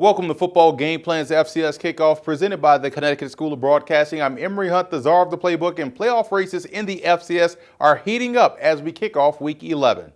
Welcome to Football Game Plan's FCS Kickoff, presented by the Connecticut School of Broadcasting. I'm Emory Hunt, the czar of the playbook, and playoff races in the FCS are heating up as we kick off Week 11.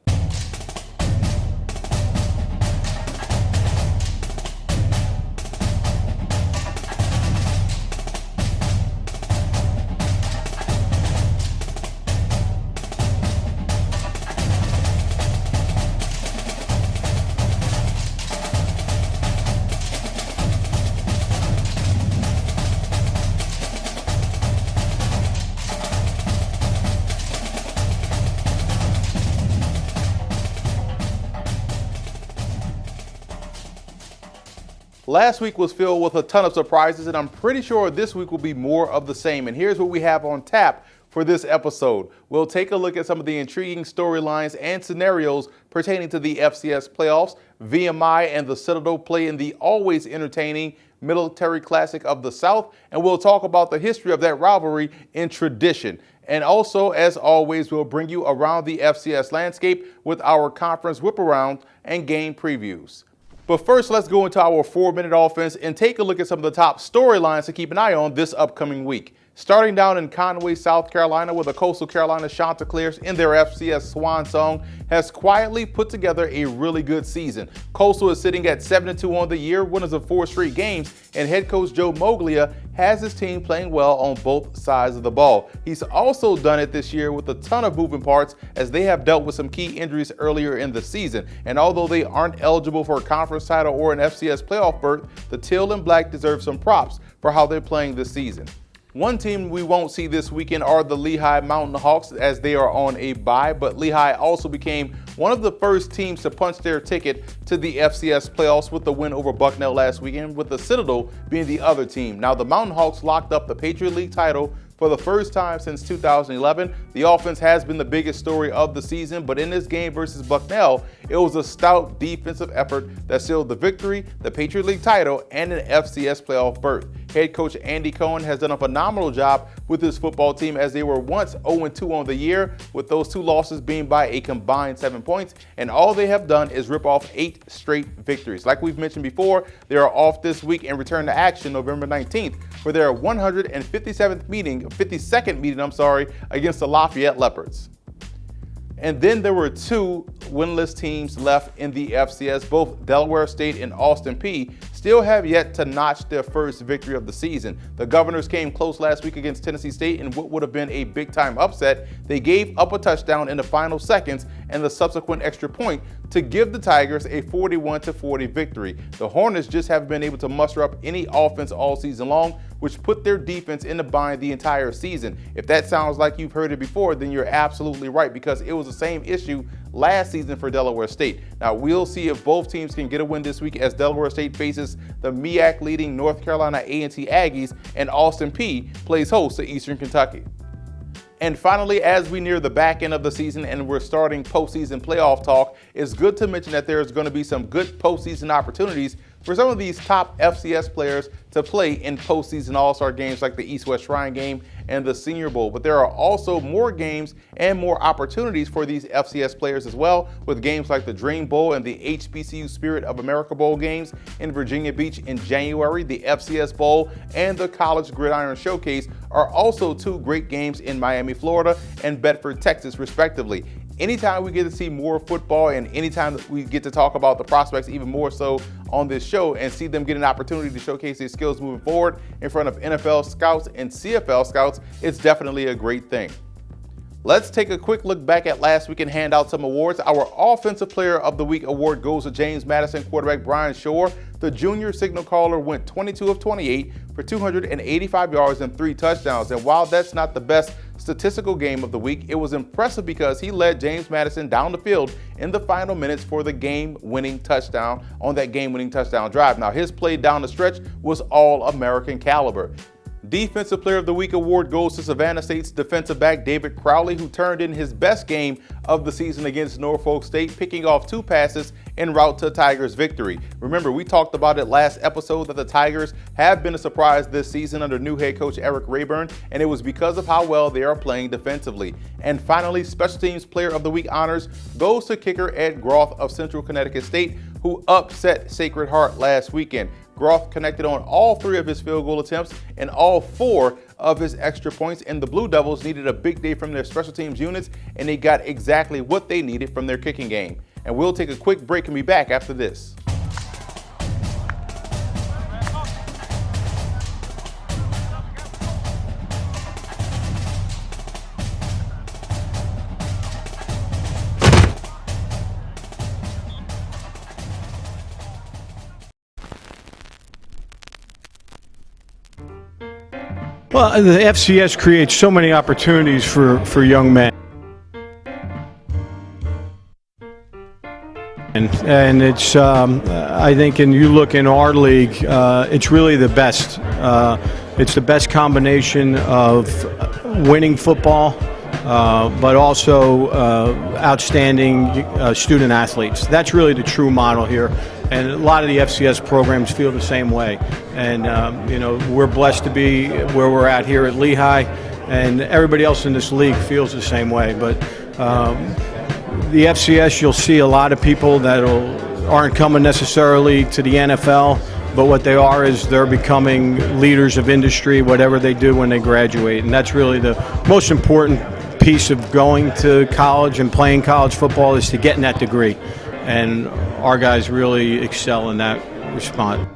Last week was filled with a ton of surprises, and I'm pretty sure this week will be more of the same. And here's what we have on tap for this episode. We'll take a look at some of the intriguing storylines and scenarios pertaining to the FCS playoffs. VMI and the Citadel play in the always entertaining Military Classic of the South, and we'll talk about the history of that rivalry in tradition. And also, as always, we'll bring you around the FCS landscape with our conference whip around and game previews. But first, let's go into our 4-minute offense and take a look at some of the top storylines to keep an eye on this upcoming week. Starting down in Conway, South Carolina, where the Coastal Carolina Chanticleers in their FCS Swan Song has quietly put together a really good season. Coastal is sitting at 7-2 on the year, winners of 4 straight games, and head coach Joe Moglia has his team playing well on both sides of the ball. He's also done it this year with a ton of moving parts as they have dealt with some key injuries earlier in the season. And although they aren't eligible for a conference title or an FCS playoff berth, the Teal and Black deserve some props for how they're playing this season. One team we won't see this weekend are the Lehigh Mountain Hawks, as they are on a bye, but Lehigh also became one of the first teams to punch their ticket to the FCS playoffs with the win over Bucknell last weekend, with the Citadel being the other team. Now, the Mountain Hawks locked up the Patriot League title for the first time since 2011. The offense has been the biggest story of the season, but in this game versus Bucknell, it was a stout defensive effort that sealed the victory, the Patriot League title, and an FCS playoff berth. Head coach Andy Cohen has done a phenomenal job with his football team, as they were once 0-2 on the year, with those 2 losses being by a combined 7 points, and all they have done is rip off 8 straight victories. Like we've mentioned before, they are off this week and return to action November 19th for their 152nd meeting against the Lafayette Leopards. And then there were 2 winless teams left in the FCS. Both Delaware State and Austin Peay still have yet to notch their first victory of the season. The Governors came close last week against Tennessee State in what would have been a big-time upset. They gave up a touchdown in the final seconds and the subsequent extra point to give the Tigers a 41-40 victory. The Hornets just haven't been able to muster up any offense all season long, which put their defense in the bind the entire season. If that sounds like you've heard it before, then you're absolutely right, because it was the same issue last season for Delaware State. Now, we'll see if both teams can get a win this week, as Delaware State faces the MEAC-leading North Carolina A&T Aggies, and Austin Peay plays host to Eastern Kentucky. And finally, as we near the back end of the season and we're starting postseason playoff talk, it's good to mention that there's going to be some good postseason opportunities for some of these top FCS players to play in postseason all-star games like the East-West Shrine game and the Senior Bowl. But there are also more games and more opportunities for these FCS players as well, with games like the Dream Bowl and the HBCU Spirit of America Bowl games in Virginia Beach in January. The FCS Bowl and the College Gridiron Showcase are also 2 great games in Miami, Florida and Bedford, Texas, respectively. Anytime we get to see more football, and anytime that we get to talk about the prospects even more so on this show and see them get an opportunity to showcase their skills moving forward in front of NFL scouts and CFL scouts, it's definitely a great thing. Let's take a quick look back at last week and hand out some awards. Our Offensive Player of the Week award goes to James Madison quarterback Brian Shore. The junior signal caller went 22 of 28 for 285 yards and 3 touchdowns. And while that's not the best statistical game of the week, it was impressive because he led James Madison down the field in the final minutes for the game-winning touchdown on that game-winning touchdown drive. Now, his play down the stretch was all-American caliber. Defensive Player of the Week award goes to Savannah State's defensive back David Crowley, who turned in his best game of the season against Norfolk State, picking off 2 passes en route to Tigers' victory. Remember, we talked about it last episode that the Tigers have been a surprise this season under new head coach Eric Rayburn, and it was because of how well they are playing defensively. And finally, Special Teams Player of the Week honors goes to kicker Ed Groth of Central Connecticut State, who upset Sacred Heart last weekend. Groff connected on all 3 of his field goal attempts and all 4 of his extra points, and the Blue Devils needed a big day from their special teams units, and they got exactly what they needed from their kicking game. And we'll take a quick break and be back after this. Well, the FCS creates so many opportunities for young men. And it's, I think, and you look in our league, it's really the best. It's the best combination of winning football, but also outstanding student athletes. That's really the true model here. And a lot of the FCS programs feel the same way. And, we're blessed to be where we're at here at Lehigh, and everybody else in this league feels the same way. But the FCS, you'll see a lot of people that aren't coming necessarily to the NFL, but what they are is they're becoming leaders of industry, whatever they do when they graduate. And that's really the most important piece of going to college and playing college football, is to getting that degree. And our guys really excel in that response.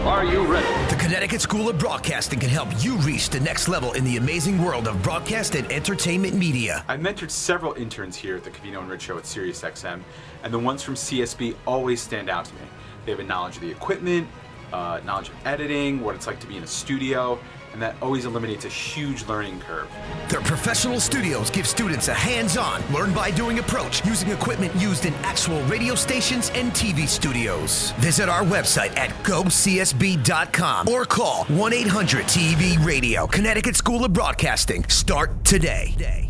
Are you ready? The Connecticut School of Broadcasting can help you reach the next level in the amazing world of broadcast and entertainment media. I've mentored several interns here at the Covino and Rich Show at SiriusXM, and the ones from CSB always stand out to me. They have a knowledge of the equipment, knowledge of editing, what it's like to be in a studio, and that always eliminates a huge learning curve. Their professional studios give students a hands-on, learn-by-doing approach using equipment used in actual radio stations and TV studios. Visit our website at gocsb.com or call 1-800-TV-RADIO. Connecticut School of Broadcasting. Start today.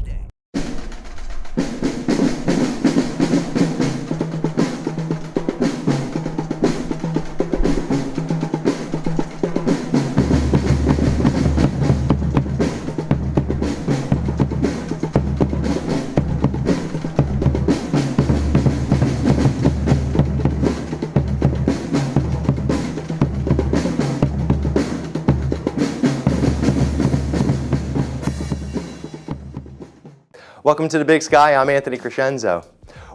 Welcome to the Big Sky. I'm Anthony Crescenzo.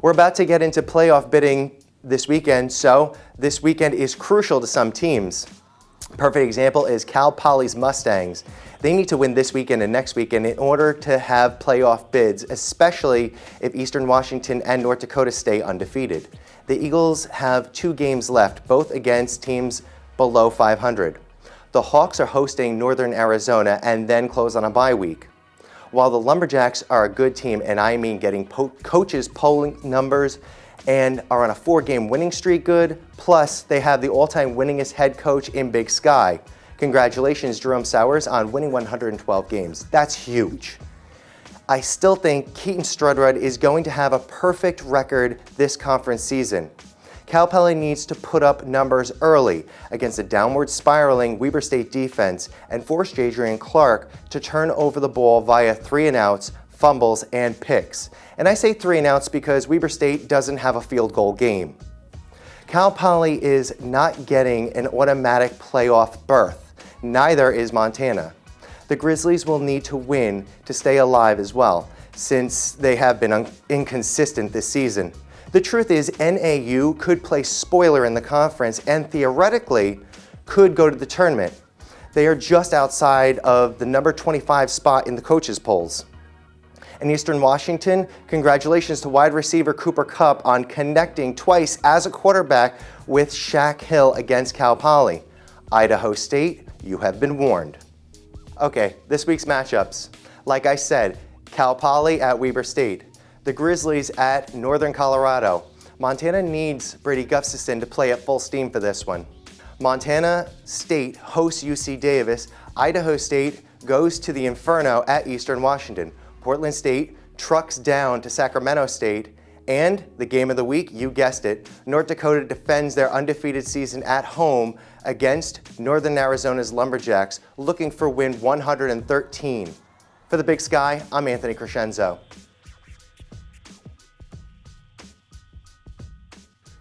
We're about to get into playoff bidding this weekend, so this weekend is crucial to some teams. Perfect example is Cal Poly's Mustangs. They need to win this weekend and next weekend in order to have playoff bids, especially if Eastern Washington and North Dakota stay undefeated. The Eagles have 2 games left, both against teams below 500. The Hawks are hosting Northern Arizona and then close on a bye week. While the Lumberjacks are a good team, and I mean getting coaches polling numbers and are on a 4-game winning streak good, plus they have the all-time winningest head coach in Big Sky. Congratulations, Jerome Sowers, on winning 112 games. That's huge. I still think Keaton Strudrud is going to have a perfect record this conference season. Cal Poly needs to put up numbers early against a downward spiraling Weber State defense and force Jadrian Clark to turn over the ball via 3-and-outs, fumbles, and picks. And I say 3-and-outs because Weber State doesn't have a field goal game. Cal Poly is not getting an automatic playoff berth. Neither is Montana. The Grizzlies will need to win to stay alive as well, since they have been inconsistent this season. The truth is, NAU could play spoiler in the conference and theoretically could go to the tournament. They are just outside of the number 25 spot in the coaches' polls. In Eastern Washington, congratulations to wide receiver Cooper Kupp on connecting twice as a quarterback with Shaq Hill against Cal Poly. Idaho State, you have been warned. Okay, this week's matchups. Like I said, Cal Poly at Weber State. The Grizzlies at Northern Colorado. Montana needs Brady Gustafson to play at full steam for this one. Montana State hosts UC Davis. Idaho State goes to the Inferno at Eastern Washington. Portland State trucks down to Sacramento State. And the game of the week, you guessed it, North Dakota defends their undefeated season at home against Northern Arizona's Lumberjacks, looking for win 113. For the Big Sky, I'm Anthony Crescenzo.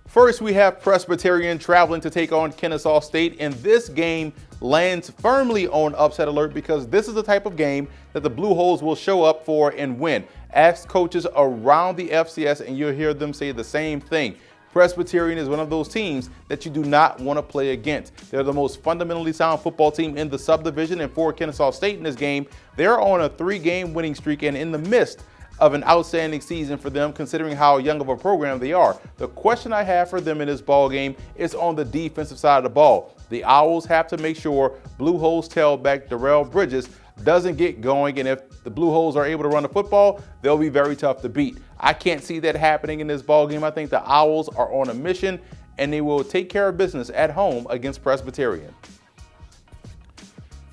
First, we have Presbyterian traveling to take on Kennesaw State, and this game lands firmly on upset alert because this is the type of game that the Blue Holes will show up for and win. Ask coaches around the FCS and you'll hear them say the same thing. Presbyterian is one of those teams that you do not want to play against. They're the most fundamentally sound football team in the subdivision, and for Kennesaw State in this game, they're on a 3-game winning streak and in the midst of an outstanding season for them considering how young of a program they are. The question I have for them in this ball game is on the defensive side of the ball. The Owls have to make sure Blue Holes tailback Darrell Bridges doesn't get going, and if the Blue Holes are able to run the football, they'll be very tough to beat. I can't see that happening in this ball game. I think the Owls are on a mission and they will take care of business at home against Presbyterian.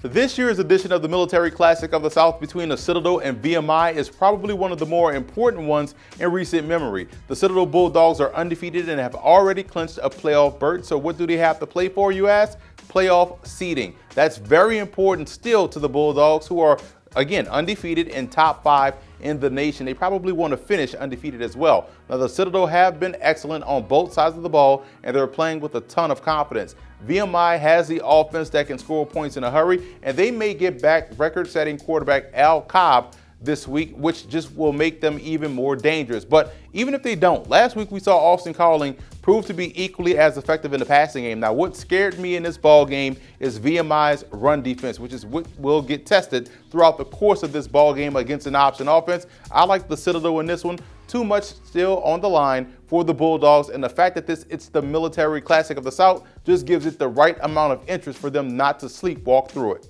This year's edition of the Military Classic of the South between the Citadel and VMI is probably one of the more important ones in recent memory. The Citadel Bulldogs are undefeated and have already clinched a playoff berth. So what do they have to play for, you ask? Playoff seeding. That's very important still to the Bulldogs, who are, again, undefeated in top 5 in the nation. They probably want to finish undefeated as well. Now, the Citadel have been excellent on both sides of the ball, and they're playing with a ton of confidence. VMI has the offense that can score points in a hurry, and they may get back record-setting quarterback Al Cobb this week, which just will make them even more dangerous. But even if they don't, last week we saw Austin Carling prove to be equally as effective in the passing game. Now, what scared me in this ball game is VMI's run defense, which is what will get tested throughout the course of this ball game against an option offense. I like the Citadel in this one. Too much still on the line for the Bulldogs, and the fact that it's the Military Classic of the South just gives it the right amount of interest for them not to sleepwalk through it.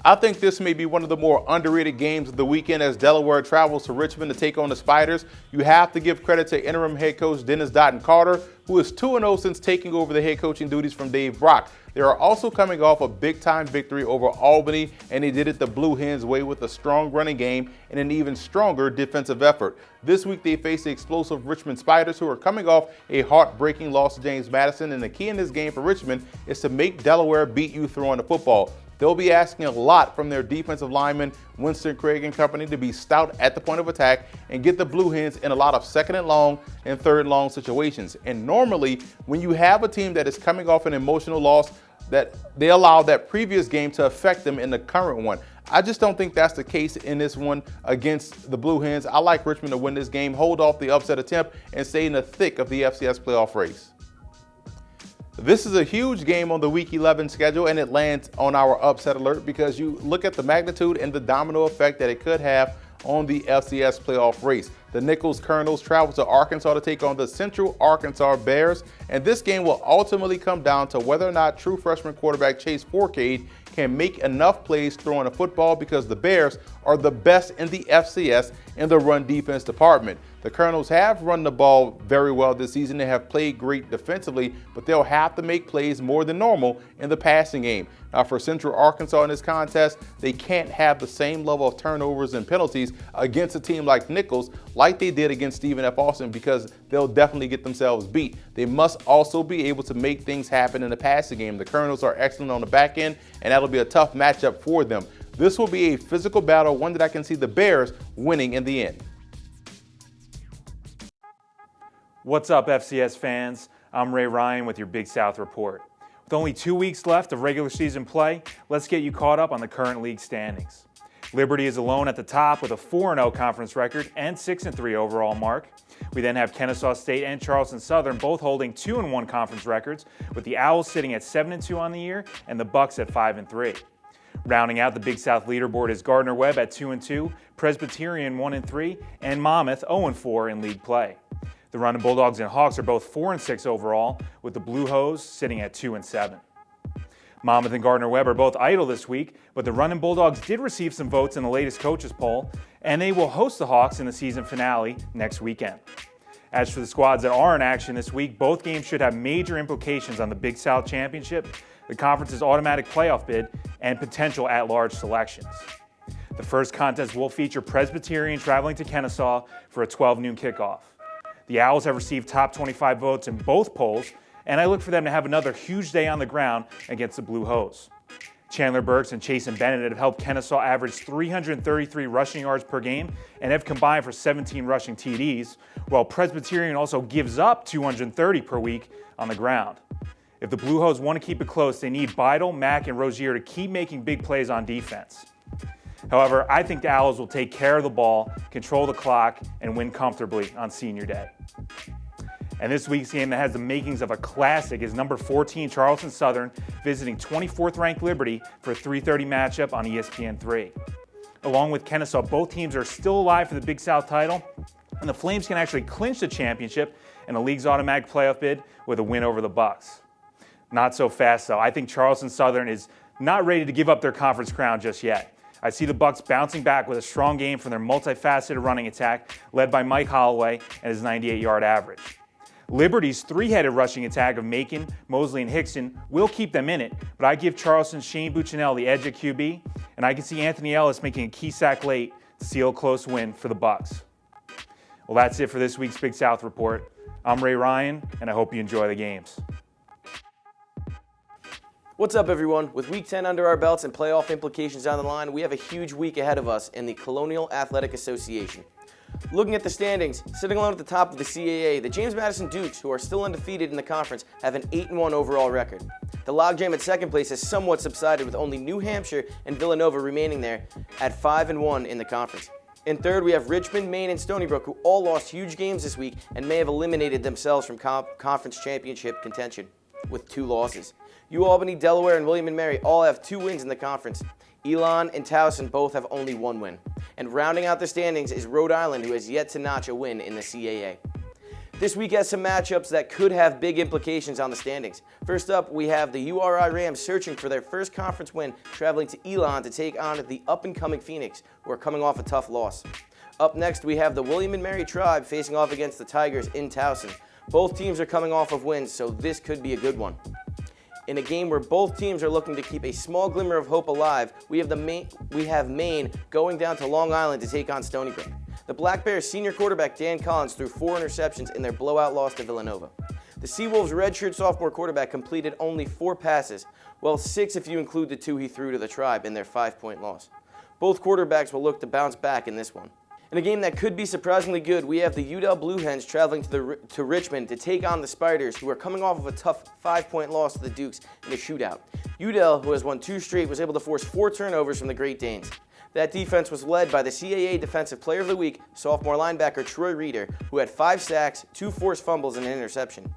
I think this may be one of the more underrated games of the weekend as Delaware travels to Richmond to take on the Spiders. You have to give credit to interim head coach Dennis Doughton-Carter, who is 2-0 since taking over the head coaching duties from Dave Brock. They are also coming off a big-time victory over Albany, and they did it the Blue Hens way with a strong running game and an even stronger defensive effort. This week they face the explosive Richmond Spiders, who are coming off a heartbreaking loss to James Madison, and the key in this game for Richmond is to make Delaware beat you throwing the football. They'll be asking a lot from their defensive linemen, Winston Craig and company, to be stout at the point of attack and get the Blue Hens in a lot of second and long and third and long situations. And normally, when you have a team that is coming off an emotional loss, that they allow that previous game to affect them in the current one. I just don't think that's the case in this one against the Blue Hens. I like Richmond to win this game, hold off the upset attempt, and stay in the thick of the FCS playoff race. This is a huge game on the Week 11 schedule, and it lands on our upset alert because you look at the magnitude and the domino effect that it could have on the FCS playoff race. The Nichols Colonels travel to Arkansas to take on the Central Arkansas Bears, and this game will ultimately come down to whether or not true freshman quarterback Chase Forcade can make enough plays throwing a football, because the Bears are the best in the FCS in the run defense department. The Colonels have run the ball very well this season. They have played great defensively, but they'll have to make plays more than normal in the passing game. Now, for Central Arkansas in this contest, they can't have the same level of turnovers and penalties against a team like Nichols like they did against Stephen F. Austin, because they'll definitely get themselves beat. They must also be able to make things happen in the passing game. The Colonels are excellent on the back end, and that'll be a tough matchup for them. This will be a physical battle, one that I can see the Bears winning in the end. What's up, FCS fans? I'm Ray Ryan with your Big South Report. With only 2 weeks left of regular season play, let's get you caught up on the current league standings. Liberty is alone at the top with a 4-0 conference record and 6-3 overall mark. We then have Kennesaw State and Charleston Southern both holding 2-1 conference records, with the Owls sitting at 7-2 on the year and the Bucks at 5-3. Rounding out the Big South leaderboard is Gardner-Webb at 2-2, Presbyterian 1-3, and Monmouth 0-4 in league play. The Runnin' Bulldogs and Hawks are both 4-6 overall, with the Blue Hose sitting at 2-7. Monmouth and Gardner-Webb are both idle this week, but the Runnin' Bulldogs did receive some votes in the latest coaches poll, and they will host the Hawks in the season finale next weekend. As for the squads that are in action this week, both games should have major implications on the Big South Championship, the conference's automatic playoff bid, and potential at-large selections. The first contest will feature Presbyterian traveling to Kennesaw for a 12 noon kickoff. The Owls have received top 25 votes in both polls, and I look for them to have another huge day on the ground against the Blue Hose. Chandler Burks and Chasen Bennett have helped Kennesaw average 333 rushing yards per game and have combined for 17 rushing TDs, while Presbyterian also gives up 230 per week on the ground. If the Blue Hose want to keep it close, they need Beidel, Mack, and Rozier to keep making big plays on defense. However, I think the Owls will take care of the ball, control the clock, and win comfortably on senior day. And this week's game that has the makings of a classic is number 14 Charleston Southern visiting 24th ranked Liberty for a 3:30 matchup on ESPN3. Along with Kennesaw, both teams are still alive for the Big South title, and the Flames can actually clinch the championship and the league's automatic playoff bid with a win over the Bucks. Not so fast, though. I think Charleston Southern is not ready to give up their conference crown just yet. I see the Bucks bouncing back with a strong game from their multifaceted running attack led by Mike Holloway and his 98-yard average. Liberty's three-headed rushing attack of Macon, Mosley, and Hickson will keep them in it, but I give Charleston's Shane Buchanel the edge at QB, and I can see Anthony Ellis making a key sack late to seal a close win for the Bucks. Well, that's it for this week's Big South Report. I'm Ray Ryan, and I hope you enjoy the games. What's up, everyone? With Week 10 under our belts and playoff implications on the line, we have a huge week ahead of us in the Colonial Athletic Association. Looking at the standings, sitting alone at the top of the CAA, the James Madison Dukes, who are still undefeated in the conference, have an 8-1 overall record. The logjam at second place has somewhat subsided, with only New Hampshire and Villanova remaining there at 5-1 in the conference. In third, we have Richmond, Maine, and Stony Brook, who all lost huge games this week and may have eliminated themselves from conference championship contention with 2 losses. UAlbany, Delaware, and William & Mary all have 2 wins in the conference. Elon and Towson both have only 1 win. And rounding out the standings is Rhode Island, who has yet to notch a win in the CAA. This week has some matchups that could have big implications on the standings. First up, we have the URI Rams searching for their first conference win, traveling to Elon to take on the up-and-coming Phoenix, who are coming off a tough loss. Up next, we have the William & Mary Tribe facing off against the Tigers in Towson. Both teams are coming off of wins, so this could be a good one. In a game where both teams are looking to keep a small glimmer of hope alive, we have Maine going down to Long Island to take on Stony Brook. The Black Bears senior quarterback Dan Collins threw 4 interceptions in their blowout loss to Villanova. The Seawolves redshirt sophomore quarterback completed only 4 passes, well 6 if you include the 2 he threw to the Tribe in their 5-point loss. Both quarterbacks will look to bounce back in this one. In a game that could be surprisingly good, we have the Udell Blue Hens traveling to Richmond to take on the Spiders, who are coming off of a tough 5-point loss to the Dukes in a shootout. Udell, who has won 2 straight, was able to force 4 turnovers from the Great Danes. That defense was led by the CAA Defensive Player of the Week, sophomore linebacker Troy Reeder, who had 5 sacks, 2 forced fumbles, and an interception.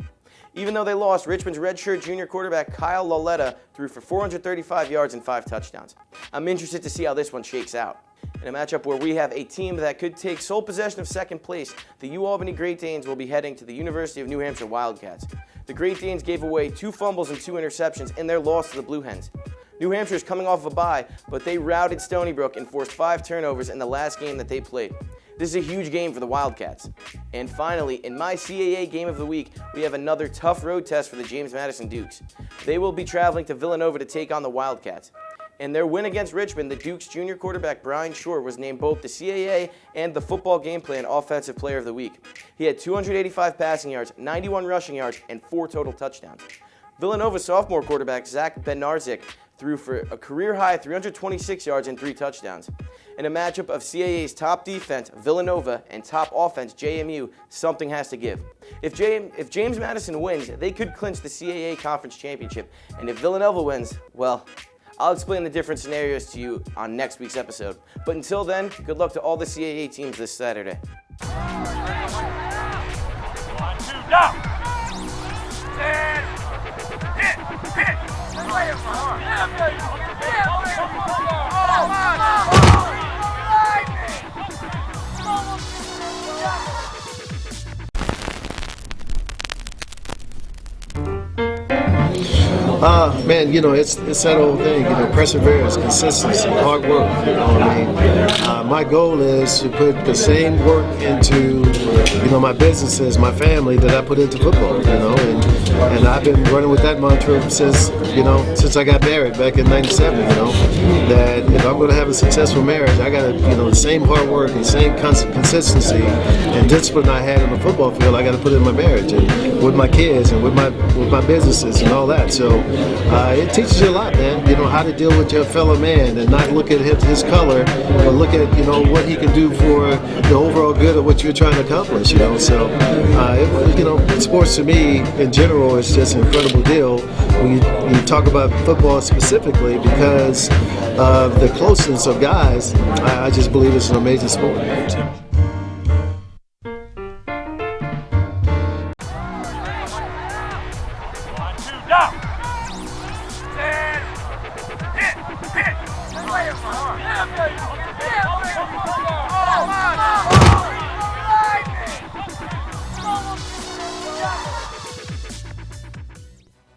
Even though they lost, Richmond's redshirt junior quarterback Kyle Laletta threw for 435 yards and 5 touchdowns. I'm interested to see how this one shakes out. In a matchup where we have a team that could take sole possession of second place, the UAlbany Great Danes will be heading to the University of New Hampshire Wildcats. The Great Danes gave away 2 fumbles and 2 interceptions in their loss to the Blue Hens. New Hampshire is coming off a bye, but they routed Stony Brook and forced 5 turnovers in the last game that they played. This is a huge game for the Wildcats. And finally, in my CAA Game of the Week, we have another tough road test for the James Madison Dukes. They will be traveling to Villanova to take on the Wildcats. In their win against Richmond, the Dukes junior quarterback Brian Shore was named both the CAA and the Football Gameplan Offensive Player of the Week. He had 285 passing yards, 91 rushing yards, and 4 total touchdowns. Villanova sophomore quarterback Zach Benarzik threw for a career-high 326 yards and 3 touchdowns. In a matchup of CAA's top defense, Villanova, and top offense, JMU, something has to give. If James Madison wins, they could clinch the CAA Conference Championship. And if Villanova wins, well, I'll explain the different scenarios to you on next week's episode. But until then, good luck to all the CAA teams this Saturday. Man, it's that old thing, perseverance, consistency, hard work. My goal is to put the same work into, my businesses, my family that I put into football, and I've been running with that mantra since I got married back in '97, that if I'm going to have a successful marriage, I got to, the same hard work and same consistency and discipline I had on the football field, I got to put in my marriage and with my kids and with my businesses and all that. So it teaches you a lot, man. How to deal with your fellow man and not look at his color, but look at what he can do for the overall good of what you're trying to accomplish. So sports to me in general is just an incredible deal. When you talk about football specifically, because of the closeness of guys, I just believe it's an amazing sport.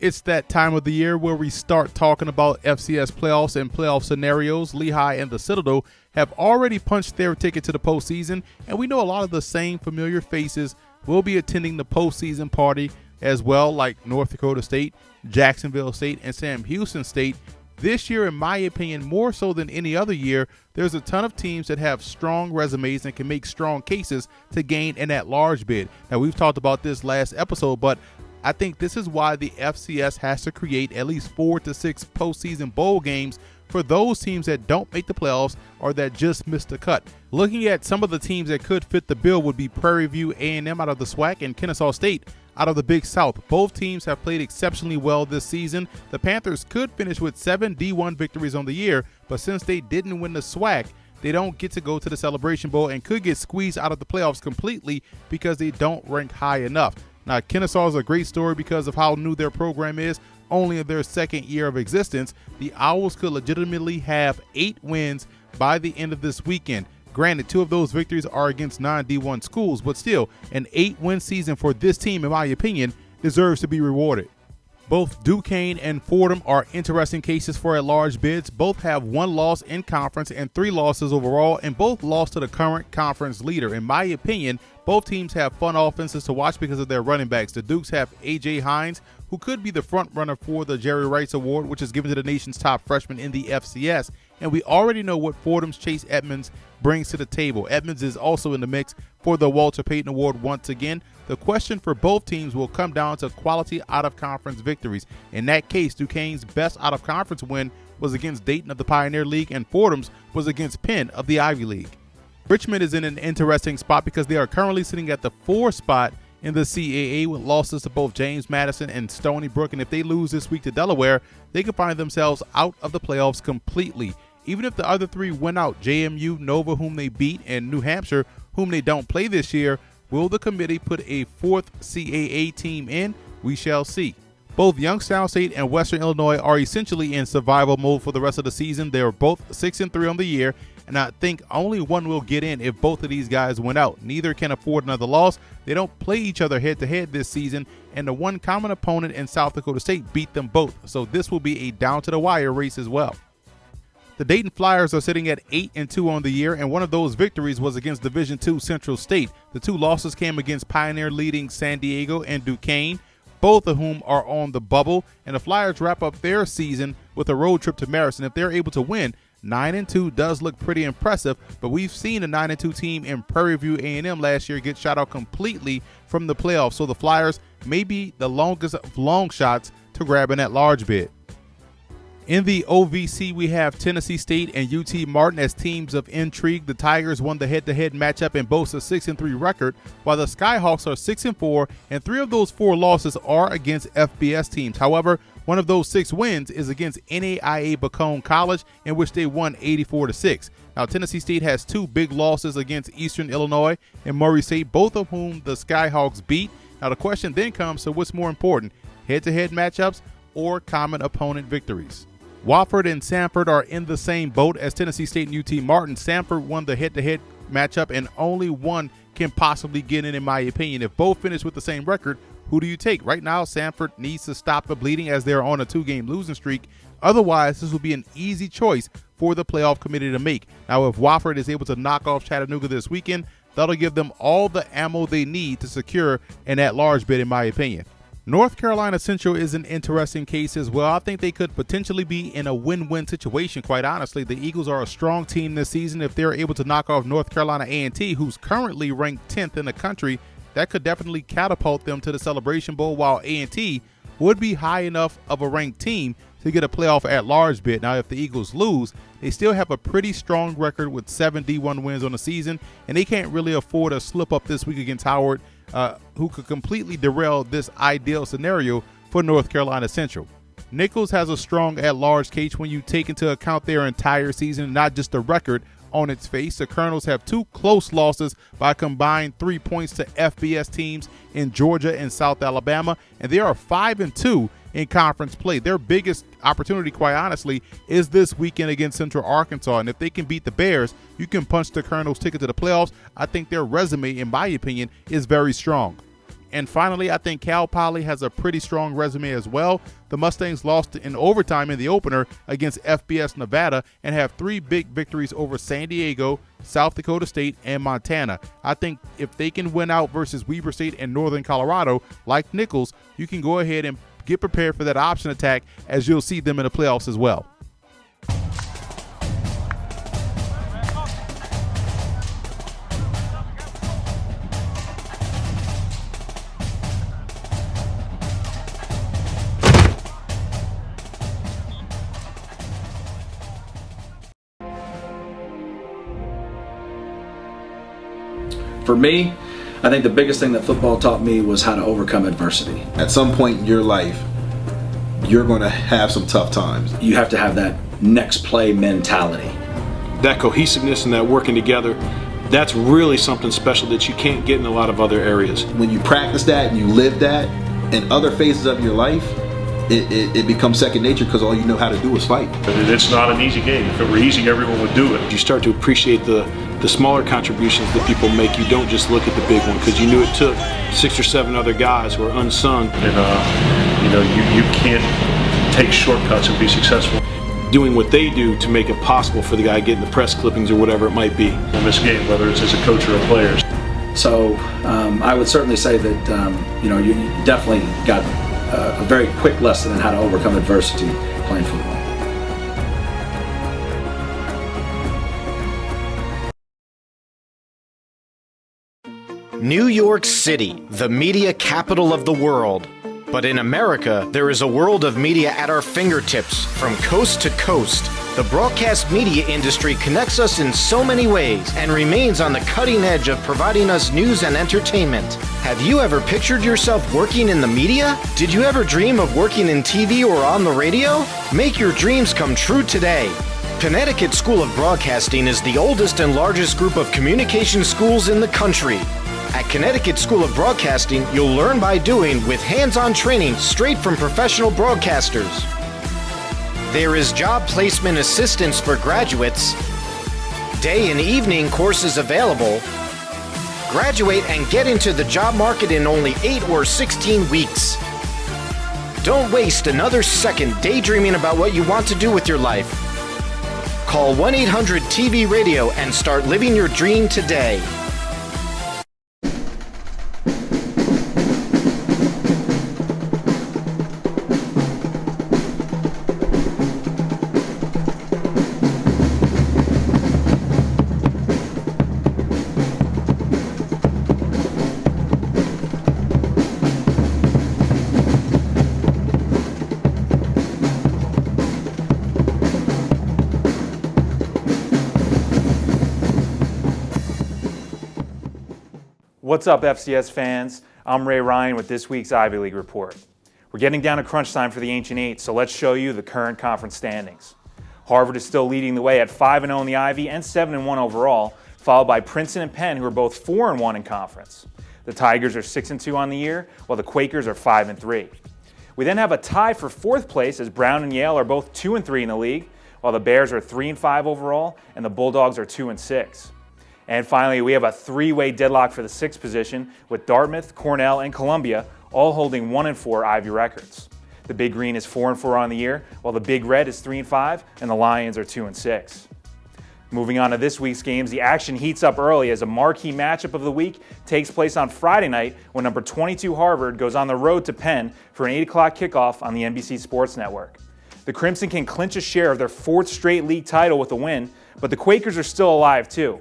It's that time of the year where we start talking about FCS playoffs and playoff scenarios. Lehigh and the Citadel have already punched their ticket to the postseason, and we know a lot of the same familiar faces will be attending the postseason party as well, like North Dakota State, Jacksonville State, and Sam Houston State. This year, in my opinion, more so than any other year, there's a ton of teams that have strong resumes and can make strong cases to gain an at-large bid. Now, we've talked about this last episode, but I think this is why the FCS has to create at least 4 to 6 postseason bowl games for those teams that don't make the playoffs or that just missed the cut. Looking at some of the teams that could fit the bill would be Prairie View A&M out of the SWAC and Kennesaw State out of the Big South. Both teams have played exceptionally well this season. The Panthers could finish with 7 D1 victories on the year, but since they didn't win the SWAC, they don't get to go to the Celebration Bowl and could get squeezed out of the playoffs completely because they don't rank high enough. Now, Kennesaw is a great story because of how new their program is. Only in their second year of existence, the Owls could legitimately have 8 wins by the end of this weekend. Granted, 2 of those victories are against non-D1 schools, but still, an 8-win season for this team, in my opinion, deserves to be rewarded. Both Duquesne and Fordham are interesting cases for at-large bids. Both have 1 loss in conference and 3 losses overall, and both lost to the current conference leader. In my opinion, both teams have fun offenses to watch because of their running backs. The Dukes have A.J. Hines, who could be the front runner for the Jerry Rice Award, which is given to the nation's top freshman in the FCS. And we already know what Fordham's Chase Edmonds brings to the table. Edmonds is also in the mix for the Walter Payton Award once again. The question for both teams will come down to quality out-of-conference victories. In that case, Duquesne's best out-of-conference win was against Dayton of the Pioneer League, and Fordham's was against Penn of the Ivy League. Richmond is in an interesting spot because they are currently sitting at the 4th spot in the CAA with losses to both James Madison and Stony Brook, and if they lose this week to Delaware, they could find themselves out of the playoffs completely. Even if the other 3 win out, JMU, Nova, whom they beat, and New Hampshire, whom they don't play this year, will the committee put a 4th CAA team in? We shall see. Both Youngstown State and Western Illinois are essentially in survival mode for the rest of the season. They are both 6-3 on the year, and I think only one will get in if both of these guys win out. Neither can afford another loss. They don't play each other head-to-head this season, and the one common opponent in South Dakota State beat them both, so this will be a down-to-the-wire race as well. The Dayton Flyers are sitting at 8-2 on the year, and one of those victories was against Division II Central State. The 2 losses came against Pioneer leading San Diego and Duquesne, both of whom are on the bubble, and the Flyers wrap up their season with a road trip to Marist. If they're able to win, 9-2 does look pretty impressive, but we've seen a 9-2 team in Prairie View A&M last year get shot out completely from the playoffs, so the Flyers may be the longest of long shots to grab an at-large bid. In the OVC, we have Tennessee State and UT Martin as teams of intrigue. The Tigers won the head-to-head matchup and boast a 6-3 record, while the Skyhawks are 6-4, and 3 of those 4 losses are against FBS teams. However, one of those 6 wins is against NAIA Bacone College, in which they won 84-6. Now, Tennessee State has 2 big losses against Eastern Illinois and Murray State, both of whom the Skyhawks beat. Now, the question then comes to what's more important, head-to-head matchups or common opponent victories? Wofford and Sanford are in the same boat as Tennessee State and UT Martin. Sanford won the head-to-head matchup, and only one can possibly get in my opinion. If both finish with the same record, who do you take? Right now, Sanford needs to stop the bleeding as they're on a 2-game losing streak. Otherwise, this will be an easy choice for the playoff committee to make. Now, if Wofford is able to knock off Chattanooga this weekend, that'll give them all the ammo they need to secure an at-large bid, in my opinion. North Carolina Central is an interesting case as well. I think they could potentially be in a win-win situation, quite honestly. The Eagles are a strong team this season. If they're able to knock off North Carolina A&T, who's currently ranked 10th in the country, that could definitely catapult them to the Celebration Bowl, while A&T would be high enough of a ranked team to get a playoff at-large bid. Now, if the Eagles lose, they still have a pretty strong record with 7 D1 wins on the season, and they can't really afford a slip-up this week against Howard, who could completely derail this ideal scenario for North Carolina Central. Nichols has a strong at-large case when you take into account their entire season, not just the record on its face. The Colonels have 2 close losses by combined 3 points to FBS teams in Georgia and South Alabama, and they are 5-2 in conference play. Their biggest opportunity, quite honestly, is this weekend against Central Arkansas, and if they can beat the Bears, you can punch the Colonels' ticket to the playoffs. I think their resume, in my opinion, is very strong. And finally, I think Cal Poly has a pretty strong resume as well. The Mustangs lost in overtime in the opener against FBS Nevada and have 3 big victories over San Diego, South Dakota State, and Montana. I think if they can win out versus Weber State and Northern Colorado, like Nichols, you can go ahead and get prepared for that option attack, as you'll see them in the playoffs as well. For me, I think the biggest thing that football taught me was how to overcome adversity. At some point in your life, you're going to have some tough times. You have to have that next play mentality. That cohesiveness and that working together, that's really something special that you can't get in a lot of other areas. When you practice that and you live that in other phases of your life, it becomes second nature because all you know how to do is fight. It's not an easy game. If it were easy, everyone would do it. You start to appreciate the smaller contributions that people make. You don't just look at the big one because you knew it took 6 or 7 other guys who are unsung. And you can't take shortcuts and be successful. Doing what they do to make it possible for the guy getting the press clippings or whatever it might be. In this game, whether it's as a coach or a player. So I would certainly say that you definitely got a very quick lesson in how to overcome adversity playing football. New York City, the media capital of the world. But in America, there is a world of media at our fingertips, from coast to coast. The broadcast media industry connects us in so many ways and remains on the cutting edge of providing us news and entertainment. Have you ever pictured yourself working in the media? Did you ever dream of working in TV or on the radio? Make your dreams come true today. Connecticut School of Broadcasting is the oldest and largest group of communication schools in the country. At Connecticut School of Broadcasting, you'll learn by doing with hands-on training straight from professional broadcasters. There is job placement assistance for graduates, day and evening courses available. Graduate and get into the job market in only 8 or 16 weeks. Don't waste another second daydreaming about what you want to do with your life. Call 1-800-TV-RADIO and start living your dream today. What's up, FCS fans? I'm Ray Ryan with this week's Ivy League report. We're getting down to crunch time for the Ancient Eight, so let's show you the current conference standings. Harvard is still leading the way at 5-0 in the Ivy and 7-1 overall, followed by Princeton and Penn, who are both 4-1 in conference. The Tigers are 6-2 on the year, while the Quakers are 5-3. We then have a tie for 4th place as Brown and Yale are both 2-3 in the league, while the Bears are 3-5 overall and the Bulldogs are 2-6. And finally, we have a 3-way deadlock for the 6th position with Dartmouth, Cornell, and Columbia all holding 1-4 Ivy records. The Big Green is 4-4 on the year, while the Big Red is 3-5, and the Lions are 2-6. Moving on to this week's games, the action heats up early as a marquee matchup of the week takes place on Friday night when number 22 Harvard goes on the road to Penn for an 8 o'clock kickoff on the NBC Sports Network. The Crimson can clinch a share of their 4th straight league title with a win, but the Quakers are still alive too.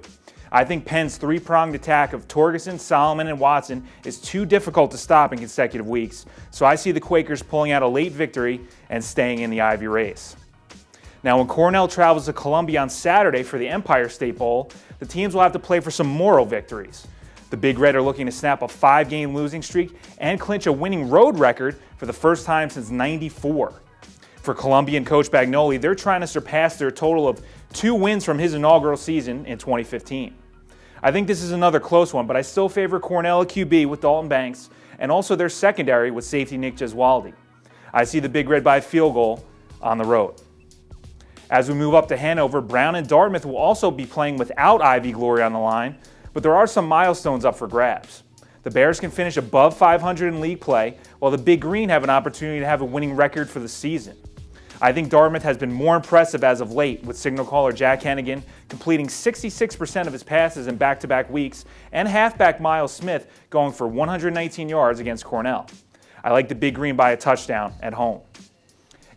I think Penn's three-pronged attack of Torgerson, Solomon, and Watson is too difficult to stop in consecutive weeks, so I see the Quakers pulling out a late victory and staying in the Ivy race. Now, when Cornell travels to Columbia on Saturday for the Empire State Bowl, the teams will have to play for some moral victories. The Big Red are looking to snap a 5-game losing streak and clinch a winning road record for the first time since '94. For Columbian coach Bagnoli, they're trying to surpass their total of 2 wins from his inaugural season in 2015. I think this is another close one, but I still favor Cornell at QB with Dalton Banks and also their secondary with safety Nick Gesualdi. I see the Big Red by a field goal on the road. As we move up to Hanover, Brown and Dartmouth will also be playing without Ivy glory on the line, but there are some milestones up for grabs. The Bears can finish above 500 in league play, while the Big Green have an opportunity to have a winning record for the season. I think Dartmouth has been more impressive as of late, with signal caller Jack Hennigan completing 66% of his passes in back-to-back weeks and halfback Miles Smith going for 119 yards against Cornell. I like the Big Green by a touchdown at home.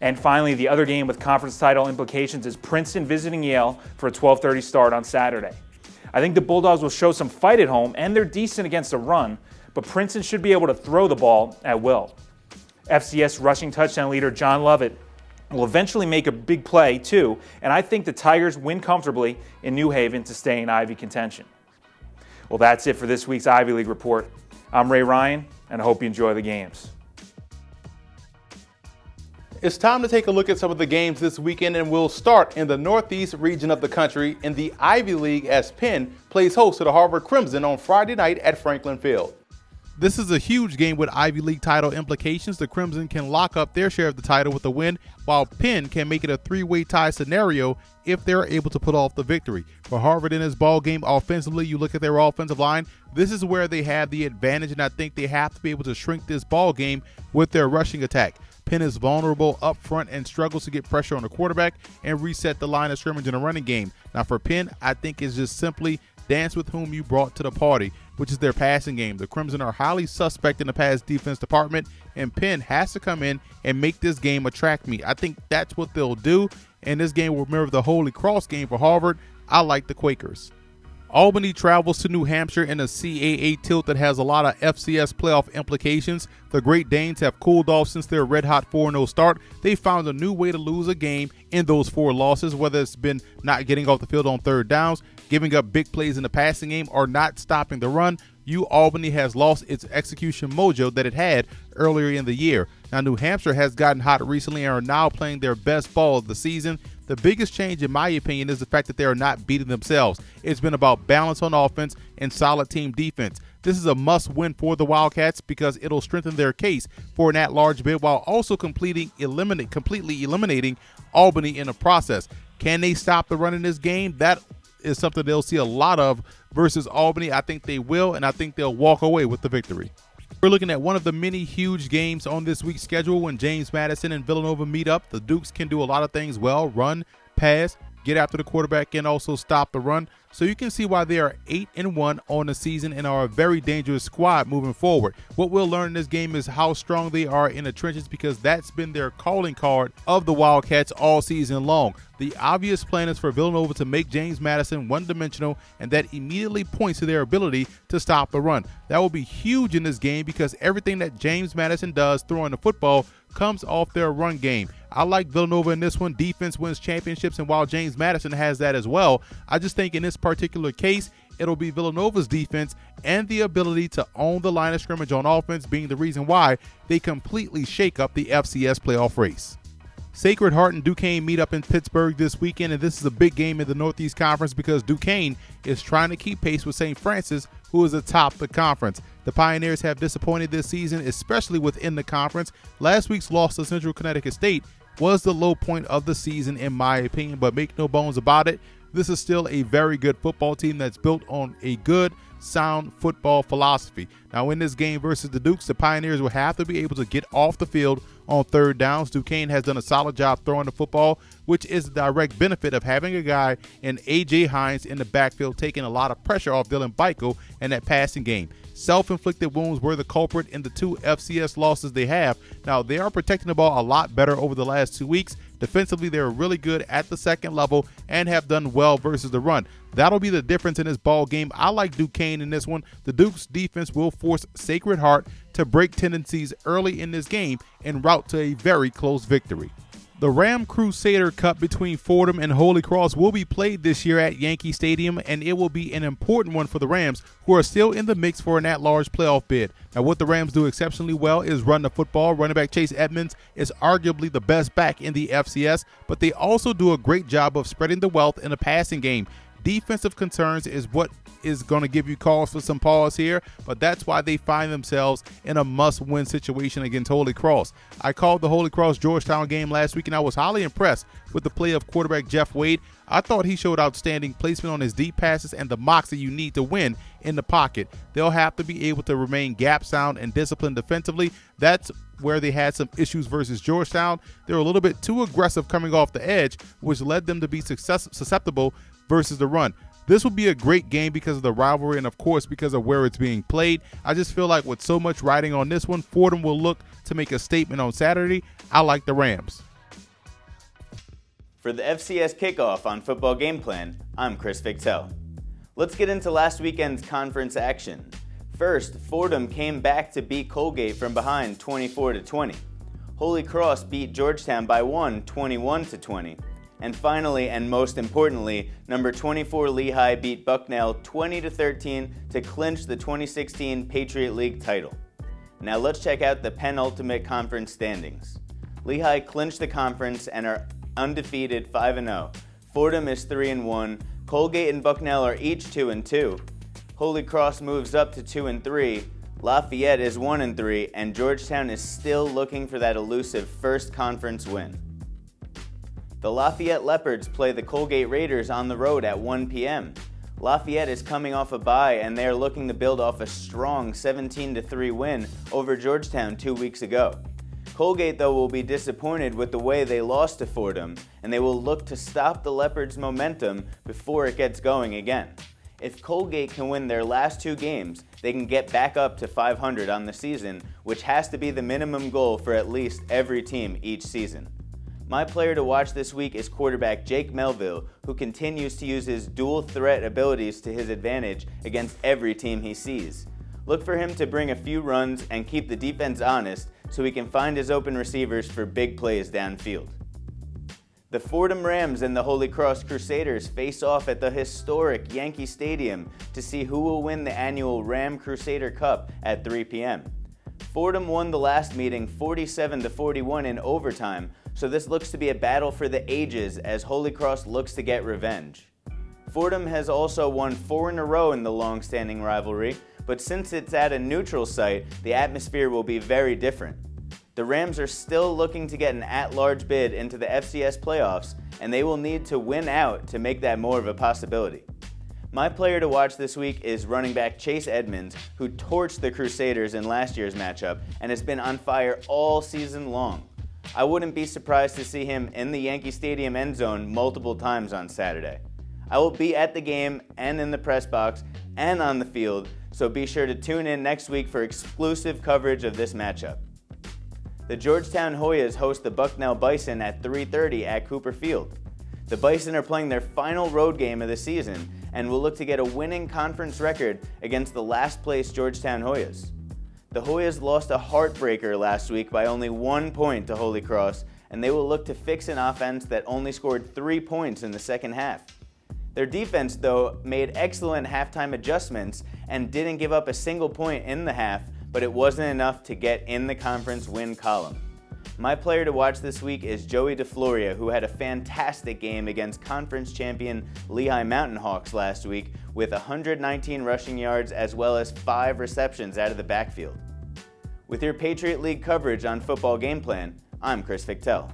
And finally, the other game with conference title implications is Princeton visiting Yale for a 12:30 start on Saturday. I think the Bulldogs will show some fight at home, and they're decent against a run, but Princeton should be able to throw the ball at will. FCS rushing touchdown leader John Lovett will eventually make a big play too, and I think the Tigers win comfortably in New Haven to stay in Ivy contention. Well, that's it for this week's Ivy League Report. I'm Ray Ryan, and I hope you enjoy the games. It's time to take a look at some of the games this weekend, and we'll start in the Northeast region of the country in the Ivy League as Penn plays host to the Harvard Crimson on Friday night at Franklin Field. This is a huge game with Ivy League title implications. The Crimson can lock up their share of the title with a win, while Penn can make it a 3-way tie scenario if they're able to pull off the victory. For Harvard in this ball game offensively, you look at their offensive line, this is where they have the advantage, and I think they have to be able to shrink this ball game with their rushing attack. Penn is vulnerable up front and struggles to get pressure on the quarterback and reset the line of scrimmage in a running game. Now for Penn, I think it's just simply dance with whom you brought to the party, which is their passing game. The Crimson are highly suspect in the pass defense department, and Penn has to come in and make this game attract me. I think that's what they'll do, and this game will mirror the Holy Cross game for Harvard. I like the Quakers. Albany travels to New Hampshire in a CAA tilt that has a lot of FCS playoff implications. The Great Danes have cooled off since their red-hot 4-0 start. They found a new way to lose a game in those 4 losses, whether it's been not getting off the field on third downs, giving up big plays in the passing game, or not stopping the run. Albany has lost its execution mojo that it had earlier in the year. Now, New Hampshire has gotten hot recently and are now playing their best ball of the season. The biggest change, in my opinion, is the fact that they are not beating themselves. It's been about balance on offense and solid team defense. This is a must-win for the Wildcats because it'll strengthen their case for an at-large bid while also completely eliminating Albany in the process. Can they stop the run in this game? That is something they'll see a lot of versus Albany. I think they will, and I think they'll walk away with the victory. We're looking at one of the many huge games on this week's schedule when James Madison and Villanova meet up. The Dukes can do a lot of things well: run, pass, get after the quarterback, and also stop the run. So you can see why they are 8-1 on the season and are a very dangerous squad moving forward. What we'll learn in this game is how strong they are in the trenches, because that's been their calling card of the Wildcats all season long. The obvious plan is for Villanova to make James Madison one-dimensional, and that immediately points to their ability to stop the run. That will be huge in this game because everything that James Madison does throwing the football comes off their run game. I like Villanova in this one. Defense wins championships, and while James Madison has that as well, I just think in this particular case, it'll be Villanova's defense and the ability to own the line of scrimmage on offense being the reason why they completely shake up the FCS playoff race. Sacred Heart and Duquesne meet up in Pittsburgh this weekend, and this is a big game in the Northeast Conference because Duquesne is trying to keep pace with St. Francis, who is atop the conference. The Pioneers have disappointed this season, especially within the conference. Last week's loss to Central Connecticut State was the low point of the season, in my opinion, but make no bones about it, this is still a very good football team that's built on a good, sound football philosophy. Now, in this game versus the Dukes, the Pioneers will have to be able to get off the field on third downs. Duquesne has done a solid job throwing the football, which is the direct benefit of having a guy in A.J. Hines in the backfield, taking a lot of pressure off Dylan Beichel in that passing game. Self-inflicted wounds were the culprit in the 2 FCS losses they have. Now, they are protecting the ball a lot better over the last 2 weeks. Defensively, they're really good at the second level and have done well versus the run. That'll be the difference in this ball game. I like Duquesne in this one. The Dukes defense will force Sacred Heart to break tendencies early in this game en route to a very close victory. The Ram Crusader Cup between Fordham and Holy Cross will be played this year at Yankee Stadium, and it will be an important one for the Rams, who are still in the mix for an at-large playoff bid. Now, what the Rams do exceptionally well is run the football. Running back Chase Edmonds is arguably the best back in the FCS, but they also do a great job of spreading the wealth in the passing game. Defensive concerns is what is going to give you cause for some pause here, but that's why they find themselves in a must-win situation against Holy Cross. I called the Holy Cross Georgetown game last week, and I was highly impressed with the play of quarterback Jeff Wade. I thought he showed outstanding placement on his deep passes and the moxie you need to win in the pocket. They'll have to be able to remain gap sound and disciplined defensively. That's where they had some issues versus Georgetown. They were a little bit too aggressive coming off the edge, which led them to be susceptible versus the run. This will be a great game because of the rivalry and, of course, because of where it's being played. I just feel like with so much riding on this one, Fordham will look to make a statement on Saturday. I like the Rams. For the FCS Kickoff on Football Gameplan, I'm Chris Victel. Let's get into last weekend's conference action. First, Fordham came back to beat Colgate from behind 24-20. Holy Cross beat Georgetown by 21-20. And finally, and most importantly, number 24 Lehigh beat Bucknell 20-13 to clinch the 2016 Patriot League title. Now let's check out the penultimate conference standings. Lehigh clinched the conference and are undefeated 5-0. Fordham is 3-1. Colgate and Bucknell are each 2-2. Holy Cross moves up to 2-3. Lafayette is 1-3, and Georgetown is still looking for that elusive first conference win. The Lafayette Leopards play the Colgate Raiders on the road at 1 p.m. Lafayette is coming off a bye, and they are looking to build off a strong 17-3 win over Georgetown 2 weeks ago. Colgate, though, will be disappointed with the way they lost to Fordham, and they will look to stop the Leopards' momentum before it gets going again. If Colgate can win their last 2 games, they can get back up to 500 on the season, which has to be the minimum goal for at least every team each season. My player to watch this week is quarterback Jake Melville, who continues to use his dual threat abilities to his advantage against every team he sees. Look for him to bring a few runs and keep the defense honest so he can find his open receivers for big plays downfield. The Fordham Rams and the Holy Cross Crusaders face off at the historic Yankee Stadium to see who will win the annual Ram Crusader Cup at 3 p.m. Fordham won the last meeting 47-41 in overtime, so this looks to be a battle for the ages as Holy Cross looks to get revenge. Fordham has also won 4 in a row in the long-standing rivalry, but since it's at a neutral site, the atmosphere will be very different. The Rams are still looking to get an at-large bid into the FCS playoffs, and they will need to win out to make that more of a possibility. My player to watch this week is running back Chase Edmonds, who torched the Crusaders in last year's matchup and has been on fire all season long. I wouldn't be surprised to see him in the Yankee Stadium end zone multiple times on Saturday. I will be at the game and in the press box and on the field, so be sure to tune in next week for exclusive coverage of this matchup. The Georgetown Hoyas host the Bucknell Bison at 3:30 at Cooper Field. The Bison are playing their final road game of the season and will look to get a winning conference record against the last-place Georgetown Hoyas. The Hoyas lost a heartbreaker last week by only 1 point to Holy Cross, and they will look to fix an offense that only scored 3 points in the second half. Their defense, though, made excellent halftime adjustments and didn't give up a single point in the half, but it wasn't enough to get in the conference win column. My player to watch this week is Joey DeFloria, who had a fantastic game against conference champion Lehigh Mountain Hawks last week with 119 rushing yards as well as 5 receptions out of the backfield. With your Patriot League coverage on Football Gameplan, I'm Chris Victel.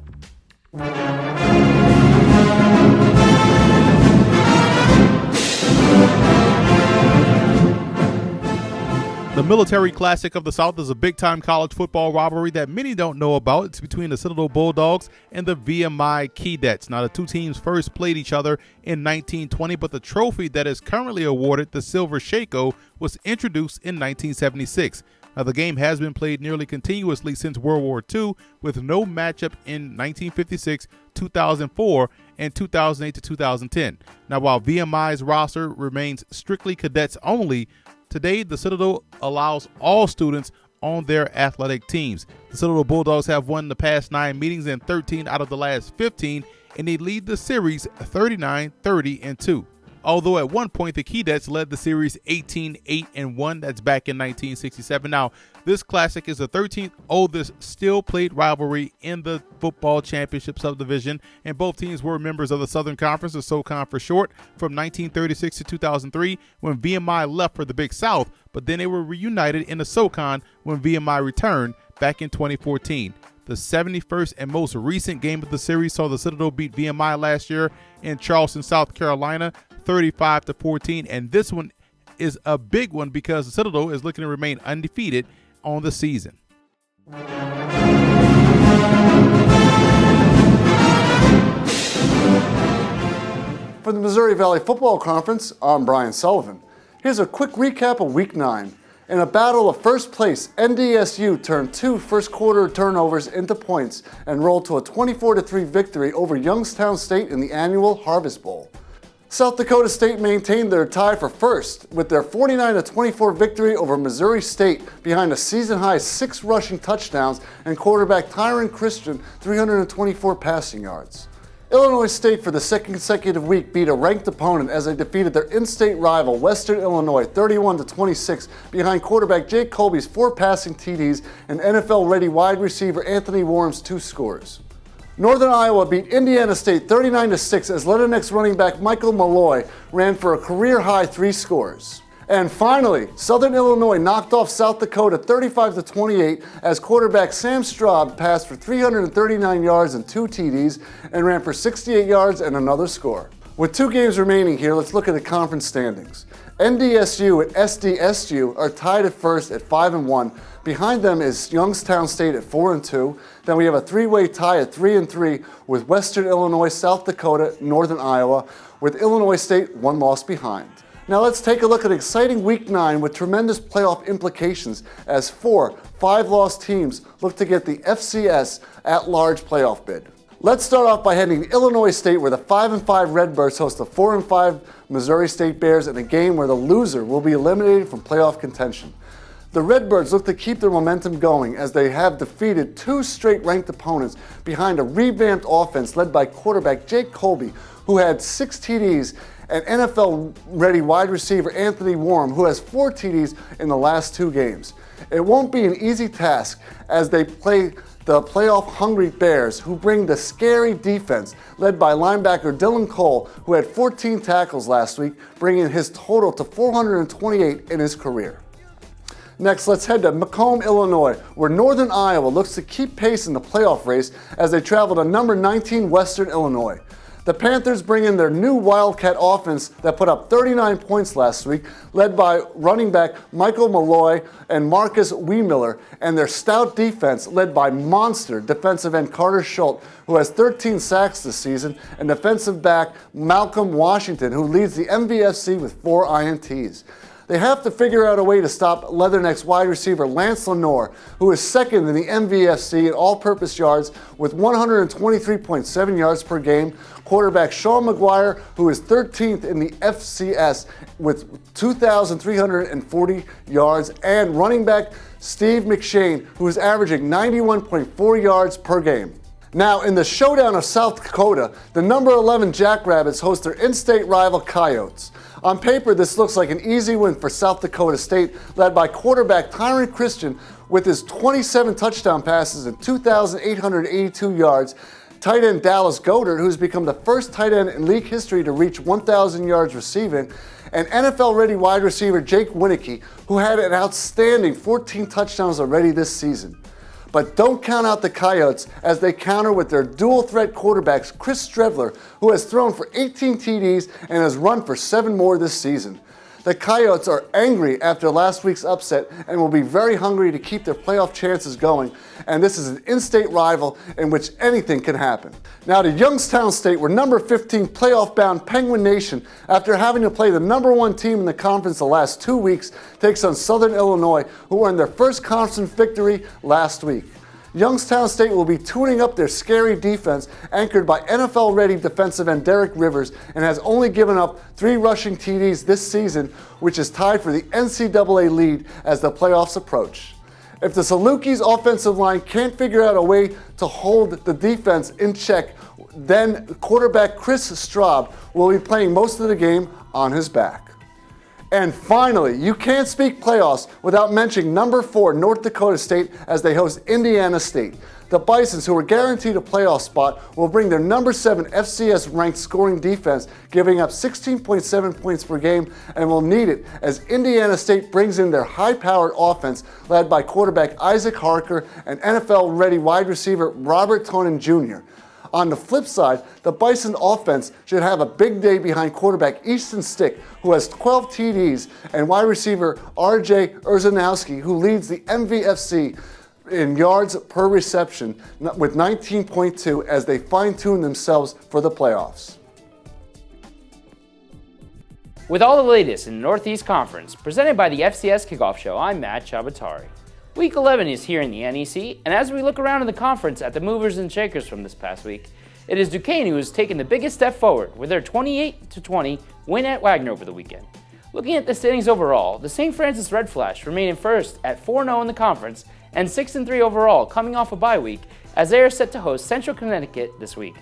Military Classic of the South is a big-time college football rivalry that many don't know about. It's between the Citadel Bulldogs and the VMI Keydets. Now, the two teams first played each other in 1920, but the trophy that is currently awarded, the Silver Shako, was introduced in 1976. Now, the game has been played nearly continuously since World War II, with no matchup in 1956, 2004, and 2008 to 2010. Now, while VMI's roster remains strictly cadets only, today the Citadel allows all students on their athletic teams. The Citadel Bulldogs have won the past 9 meetings and 13 out of the last 15, and they lead the series 39-30-2. Although at one point the Keydets led the series 18-8-1, that's back in 1967. Now, this classic is the 13th oldest still played rivalry in the football championship subdivision, and both teams were members of the Southern Conference, or SoCon for short, from 1936 to 2003 when VMI left for the Big South, but then they were reunited in the SoCon when VMI returned back in 2014. The 71st and most recent game of the series saw the Citadel beat VMI last year in Charleston, South Carolina, 35-14, and this one is a big one because the Citadel is looking to remain undefeated on the season. For the Missouri Valley Football Conference, I'm Brian Sullivan. Here's a quick recap of Week 9. In a battle of first place, NDSU turned 2 first-quarter turnovers into points and rolled to a 24-3 victory over Youngstown State in the annual Harvest Bowl. South Dakota State maintained their tie for first with their 49-24 victory over Missouri State behind a season-high 6 rushing touchdowns and quarterback Tyron Christian 324 passing yards. Illinois State for the second consecutive week beat a ranked opponent as they defeated their in-state rival Western Illinois 31-26 behind quarterback Jake Colby's 4 passing TDs and NFL-ready wide receiver Anthony Warren's 2 scores. Northern Iowa beat Indiana State 39-6 as Letterneck's running back Michael Malloy ran for a career-high 3 scores. And finally, Southern Illinois knocked off South Dakota 35-28 as quarterback Sam Straub passed for 339 yards and 2 TDs and ran for 68 yards and another score. With 2 games remaining here, let's look at the conference standings. NDSU and SDSU are tied at first at 5-1. Behind them is Youngstown State at 4-2. Then we have a 3-way tie at 3-3 with Western Illinois, South Dakota, Northern Iowa, with Illinois State 1 loss behind. Now let's take a look at exciting Week 9 with tremendous playoff implications as 4 5-loss teams look to get the FCS at-large playoff bid. Let's start off by heading to Illinois State where the 5-5 Redbirds host the 4-5 Missouri State Bears in a game where the loser will be eliminated from playoff contention. The Redbirds look to keep their momentum going as they have defeated 2 straight ranked opponents behind a revamped offense led by quarterback Jake Colby, who had 6 TDs, and NFL-ready wide receiver Anthony Warren, who has 4 TDs in the last 2 games. It won't be an easy task as they play the playoff-hungry Bears, who bring the scary defense led by linebacker Dylan Cole, who had 14 tackles last week, bringing his total to 428 in his career. Next, let's head to Macomb, Illinois, where Northern Iowa looks to keep pace in the playoff race as they travel to number 19 Western Illinois. The Panthers bring in their new Wildcat offense that put up 39 points last week, led by running back Michael Malloy and Marcus Wiemiller, and their stout defense led by monster defensive end Carter Schultz, who has 13 sacks this season, and defensive back Malcolm Washington, who leads the MVFC with 4 INTs. They have to figure out a way to stop Leatherneck's wide receiver Lance Lenore, who is second in the MVFC in all-purpose yards with 123.7 yards per game, quarterback Sean McGuire, who is 13th in the FCS with 2,340 yards, and running back Steve McShane, who is averaging 91.4 yards per game. Now, in the showdown of South Dakota, the number 11 Jackrabbits host their in-state rival Coyotes. On paper, this looks like an easy win for South Dakota State, led by quarterback Tyron Christian with his 27 touchdown passes and 2,882 yards, tight end Dallas Goedert, who's become the first tight end in league history to reach 1,000 yards receiving, and NFL-ready wide receiver Jake Winicky, who had an outstanding 14 touchdowns already this season. But don't count out the Coyotes as they counter with their dual-threat quarterbacks Chris Stredler, who has thrown for 18 TDs and has run for 7 more this season. The Coyotes are angry after last week's upset and will be very hungry to keep their playoff chances going, and this is an in-state rival in which anything can happen. Now to Youngstown State, where number 15 playoff-bound Penguin Nation, after having to play the number 1 team in the conference the last 2 weeks, takes on Southern Illinois, who earned their first conference victory last week. Youngstown State will be tuning up their scary defense, anchored by NFL-ready defensive end Derek Rivers, and has only given up 3 rushing TDs this season, which is tied for the NCAA lead as the playoffs approach. If the Salukis' offensive line can't figure out a way to hold the defense in check, then quarterback Chris Straub will be playing most of the game on his back. And finally, you can't speak playoffs without mentioning number 4 North Dakota State as they host Indiana State. The Bisons, who are guaranteed a playoff spot, will bring their number 7 FCS ranked scoring defense, giving up 16.7 points per game, and will need it as Indiana State brings in their high-powered offense led by quarterback Isaac Harker and NFL-ready wide receiver Robert Tonin Jr. On the flip side, the Bison offense should have a big day behind quarterback Easton Stick, who has 12 TDs, and wide receiver R.J. Urzanowski, who leads the MVFC in yards per reception with 19.2 as they fine-tune themselves for the playoffs. With all the latest in the Northeast Conference, presented by the FCS Kickoff Show, I'm Matt Chabatari. Week 11 is here in the NEC, and as we look around in the conference at the movers and shakers from this past week, it is Duquesne who has taken the biggest step forward with their 28-20 win at Wagner over the weekend. Looking at the standings overall, the St. Francis Red Flash remain in first at 4-0 in the conference and 6-3 overall, coming off a bye week as they are set to host Central Connecticut this week.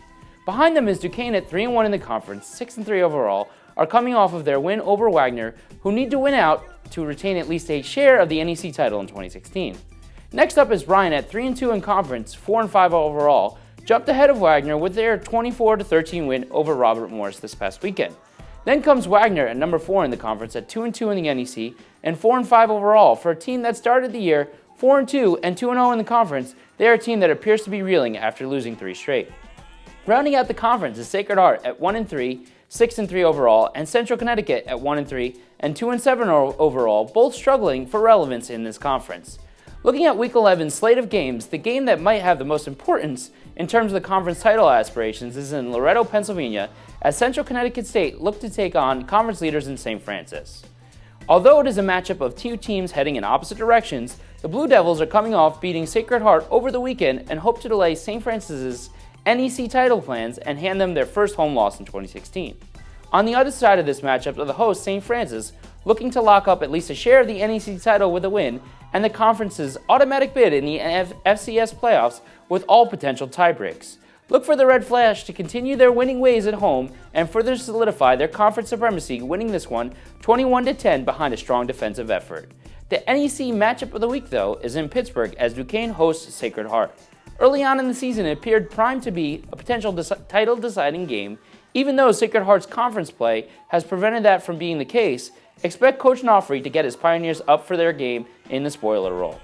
Behind them is Duquesne at 3-1 in the conference, 6-3 overall, are coming off of their win over Wagner, who need to win out to retain at least a share of the NEC title in 2016. Next up is Bryan at 3-2 in conference, 4-5 overall, jumped ahead of Wagner with their 24-13 win over Robert Morris this past weekend. Then comes Wagner at number 4 in the conference at 2-2 in the NEC and 4-5 overall for a team that started the year 4-2 and 2-0 in the conference. They are a team that appears to be reeling after losing 3 straight. Rounding out the conference is Sacred Heart at 1-3, 6-3 overall, and Central Connecticut at 1-3 and 2-7 overall, both struggling for relevance in this conference. Looking at Week 11's slate of games, the game that might have the most importance in terms of the conference title aspirations is in Loretto, Pennsylvania, as Central Connecticut State look to take on conference leaders in St. Francis. Although it is a matchup of 2 teams heading in opposite directions, the Blue Devils are coming off beating Sacred Heart over the weekend and hope to delay St. Francis's NEC title plans and hand them their first home loss in 2016. On the other side of this matchup are the hosts, St. Francis, looking to lock up at least a share of the NEC title with a win and the conference's automatic bid in the FCS playoffs with all potential tiebreaks. Look for the Red Flash to continue their winning ways at home and further solidify their conference supremacy, winning this one 21-10 behind a strong defensive effort. The NEC matchup of the week, though, is in Pittsburgh as Duquesne hosts Sacred Heart. Early on in the season, it appeared primed to be a potential title-deciding game. Even though Sacred Heart's conference play has prevented that from being the case, expect Coach Nofri to get his Pioneers up for their game in the spoiler role.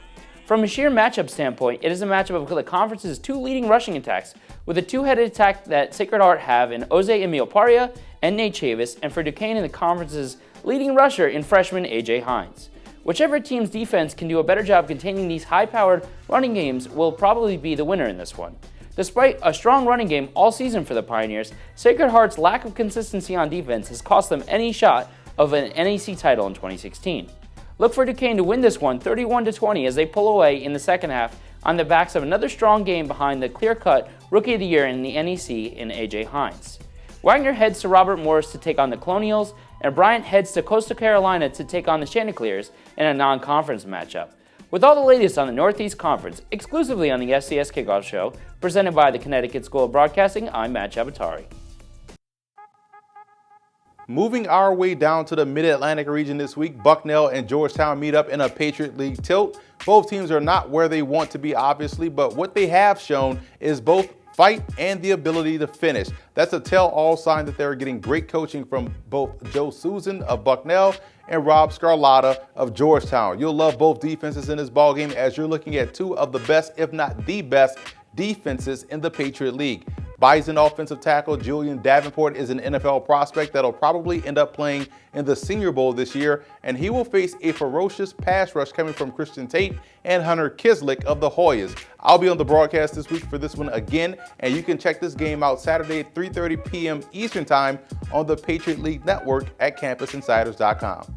From a sheer matchup standpoint, it is a matchup of the conference's 2 leading rushing attacks, with a 2-headed attack that Sacred Heart have in Jose Emil Paria and Nate Chavis, and for Duquesne in the conference's leading rusher in freshman AJ Hines. Whichever team's defense can do a better job containing these high-powered running games will probably be the winner in this one. Despite a strong running game all season for the Pioneers, Sacred Heart's lack of consistency on defense has cost them any shot of an NEC title in 2016. Look for Duquesne to win this one 31-20 as they pull away in the second half on the backs of another strong game behind the clear-cut Rookie of the Year in the NEC in AJ Hines. Wagner heads to Robert Morris to take on the Colonials, and Bryant heads to Coastal Carolina to take on the Chanticleers in a non-conference matchup. With all the latest on the Northeast Conference, exclusively on the FCS Kickoff Show, presented by the Connecticut School of Broadcasting, I'm Matt Chabatari. Moving our way down to the Mid-Atlantic region this week, Bucknell and Georgetown meet up in a Patriot League tilt. Both teams are not where they want to be, obviously, but what they have shown is both fight and the ability to finish. That's a tell-all sign that they're getting great coaching from both Joe Susan of Bucknell and Rob Scarlatta of Georgetown. You'll love both defenses in this ballgame as you're looking at 2 of the best, if not the best, defenses in the Patriot League. Bison offensive tackle Julian Davenport is an NFL prospect that'll probably end up playing in the Senior Bowl this year, and he will face a ferocious pass rush coming from Christian Tate and Hunter Kislick of the Hoyas. I'll be on the broadcast this week for this one again, and you can check this game out Saturday at 3:30 p.m. Eastern Time on the Patriot League Network at CampusInsiders.com.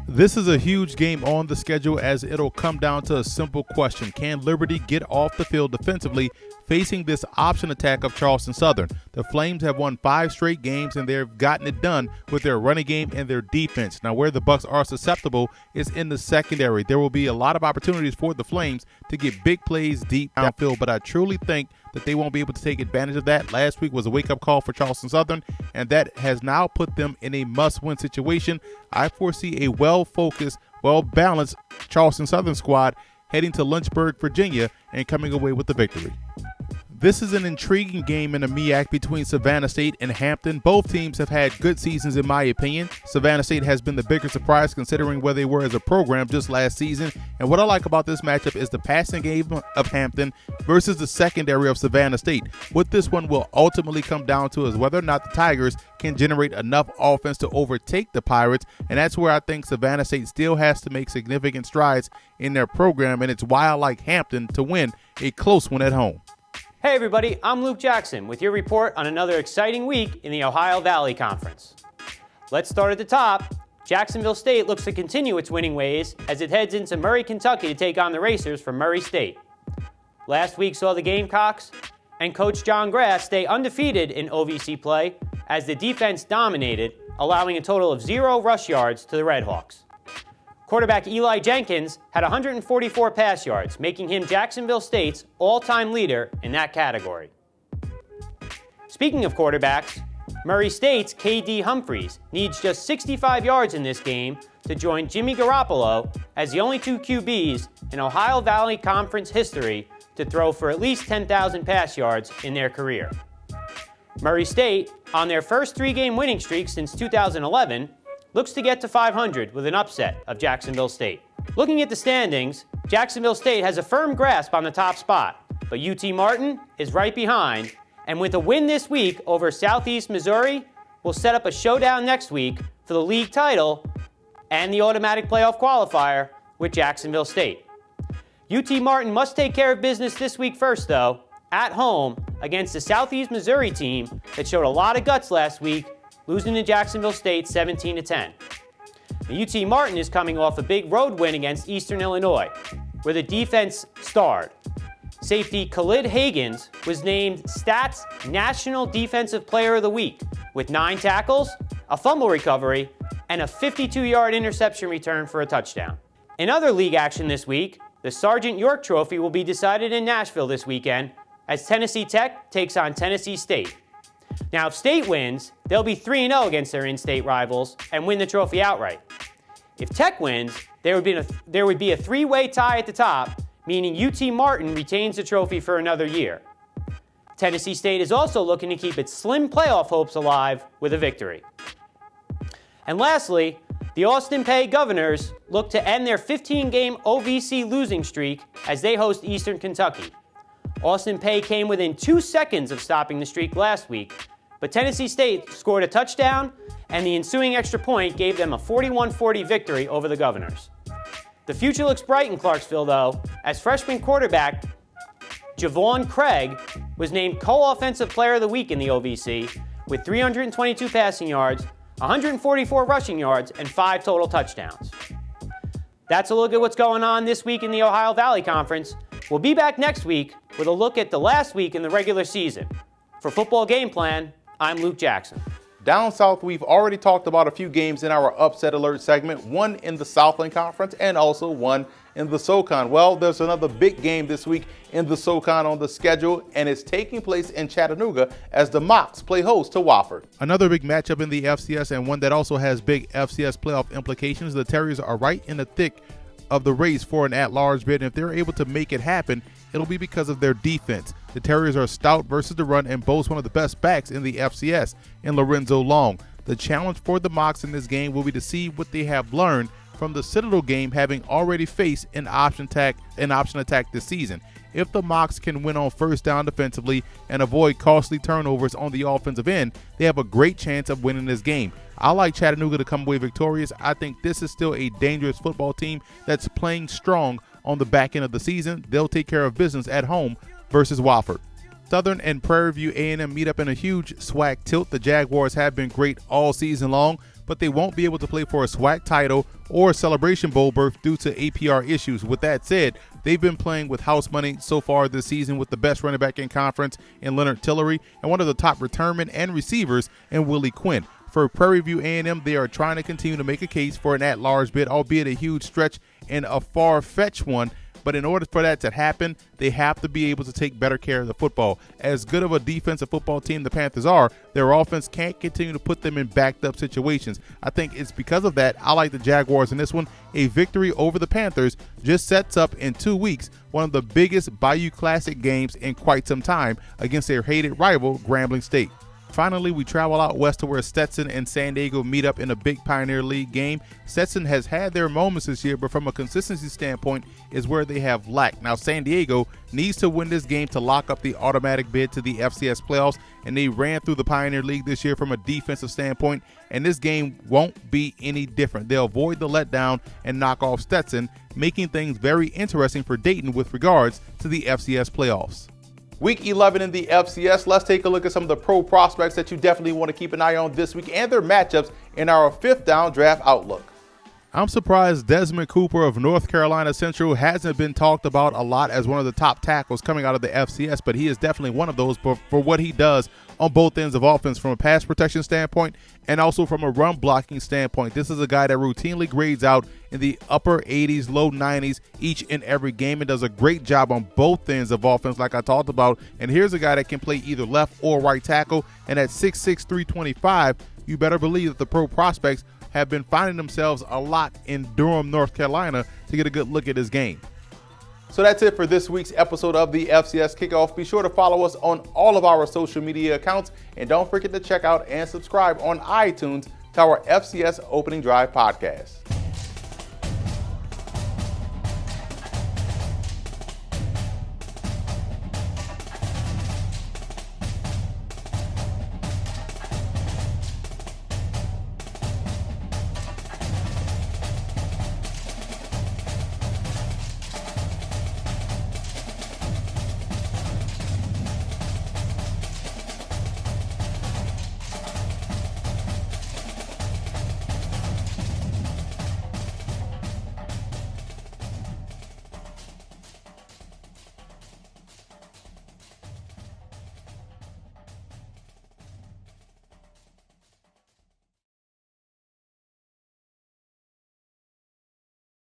This is a huge game on the schedule, as it'll come down to a simple question. Can Liberty get off the field defensively facing this option attack of Charleston Southern? The Flames have won 5 straight games, and they've gotten it done with their running game and their defense. Now, where the Bucks are susceptible is in the secondary. There will be a lot of opportunities for the Flames to get big plays deep downfield, but I truly think that they won't be able to take advantage of that. Last week was a wake-up call for Charleston Southern, and that has now put them in a must-win situation. I foresee a well-focused, well-balanced Charleston Southern squad heading to Lynchburg, Virginia, and coming away with the victory. This is an intriguing game in a MEAC between Savannah State and Hampton. Both teams have had good seasons in my opinion. Savannah State has been the bigger surprise considering where they were as a program just last season. And what I like about this matchup is the passing game of Hampton versus the secondary of Savannah State. What this one will ultimately come down to is whether or not the Tigers can generate enough offense to overtake the Pirates. And that's where I think Savannah State still has to make significant strides in their program. And it's why I like Hampton to win a close one at home. Hey everybody, I'm Luke Jackson with your report on another exciting week in the Ohio Valley Conference. Let's start at the top. Jacksonville State looks to continue its winning ways as it heads into Murray, Kentucky to take on the Racers from Murray State. Last week saw the Gamecocks and Coach John Grass stay undefeated in OVC play as the defense dominated, allowing a total of 0 rush yards to the Redhawks. Quarterback Eli Jenkins had 144 pass yards, making him Jacksonville State's all-time leader in that category. Speaking of quarterbacks, Murray State's K.D. Humphreys needs just 65 yards in this game to join Jimmy Garoppolo as the only 2 QBs in Ohio Valley Conference history to throw for at least 10,000 pass yards in their career. Murray State, on their first 3-game winning streak since 2011, looks to get to 500 with an upset of Jacksonville State. Looking at the standings, Jacksonville State has a firm grasp on the top spot, but UT Martin is right behind, and with a win this week over Southeast Missouri, will set up a showdown next week for the league title and the automatic playoff qualifier with Jacksonville State. UT Martin must take care of business this week first, though, at home against the Southeast Missouri team that showed a lot of guts last week, losing to Jacksonville State 17-10. UT Martin is coming off a big road win against Eastern Illinois, where the defense starred. Safety Khalid Hagans was named Stats National Defensive Player of the Week with 9 tackles, a fumble recovery, and a 52-yard interception return for a touchdown. In other league action this week, the Sergeant York Trophy will be decided in Nashville this weekend as Tennessee Tech takes on Tennessee State. Now, if State wins, they'll be 3-0 against their in-state rivals and win the trophy outright. If Tech wins, there would be a 3-way tie at the top, meaning UT Martin retains the trophy for another year. Tennessee State is also looking to keep its slim playoff hopes alive with a victory. And lastly, the Austin Peay Governors look to end their 15-game OVC losing streak as they host Eastern Kentucky. Austin Peay came within 2 seconds of stopping the streak last week, but Tennessee State scored a touchdown, and the ensuing extra point gave them a 41-40 victory over the Governors. The future looks bright in Clarksville, though, as freshman quarterback Javon Craig was named Co-Offensive Player of the Week in the OVC with 322 passing yards, 144 rushing yards, and 5 total touchdowns. That's a look at what's going on this week in the Ohio Valley Conference. We'll be back next week with a look at the last week in the regular season. For Football Game Plan, I'm Luke Jackson. Down south, we've already talked about a few games in our Upset Alert segment, one in the Southland Conference and also one in the SoCon. Well, there's another big game this week in the SoCon on the schedule, and it's taking place in Chattanooga as the Mocs play host to Wofford. Another big matchup in the FCS, and one that also has big FCS playoff implications. The Terriers are right in the thick of the race for an at-large bid, and if they're able to make it happen, it'll be because of their defense. The Terriers are stout versus the run and boast one of the best backs in the FCS in Lorenzo Long. The challenge for the Mocs in this game will be to see what they have learned from the Citadel game, having already faced an option attack this season. if the Mocs can win on first down defensively and avoid costly turnovers on the offensive end, they have a great chance of winning this game. I like Chattanooga to come away victorious. I think this is still a dangerous football team that's playing strong on the back end of the season. They'll take care of business at home versus Wofford. Southern and Prairie View A&M meet up in a huge SWAC tilt. The Jaguars have been great all season long, but they won't be able to play for a SWAC title or a Celebration Bowl berth due to APR issues. With that said, they've been playing with house money so far this season with the best running back in conference in Leonard Tillery and one of the top returnmen and receivers in Willie Quinn. For Prairie View A&M, they are trying to continue to make a case for an at-large bid, albeit a huge stretch and a far-fetched one. But in order for that to happen, they have to be able to take better care of the football. As good of a defensive football team the Panthers are, their offense can't continue to put them in backed-up situations. I think it's because of that I like the Jaguars in this one. A victory over the Panthers just sets up in 2 weeks one of the biggest Bayou Classic games in quite some time against their hated rival, Grambling State. Finally, we travel out west to where Stetson and San Diego meet up in a big Pioneer League game. Stetson has had their moments this year, but from a consistency standpoint is where they have lacked. Now, San Diego needs to win this game to lock up the automatic bid to the FCS playoffs, and they ran through the Pioneer League this year from a defensive standpoint, and this game won't be any different. They'll avoid the letdown and knock off Stetson, making things very interesting for Dayton with regards to the FCS playoffs. Week 11 in the FCS, let's take a look at some of the pro prospects that you definitely want to keep an eye on this week and their matchups in our 5th down draft outlook. I'm surprised Desmond Cooper of North Carolina Central hasn't been talked about a lot as one of the top tackles coming out of the FCS, but he is definitely one of those for what he does on both ends of offense from a pass protection standpoint and also from a run blocking standpoint. This is a guy that routinely grades out in the upper 80s, low 90s each and every game and does a great job on both ends of offense like I talked about. And here's a guy that can play either left or right tackle, and at 6'6", 325, you better believe that the pro prospects have been finding themselves a lot in Durham, North Carolina to get a good look at his game. So that's it for this week's episode of the FCS Kickoff. Be sure to follow us on all of our social media accounts, and don't forget to check out and subscribe on iTunes to our FCS Opening Drive podcast.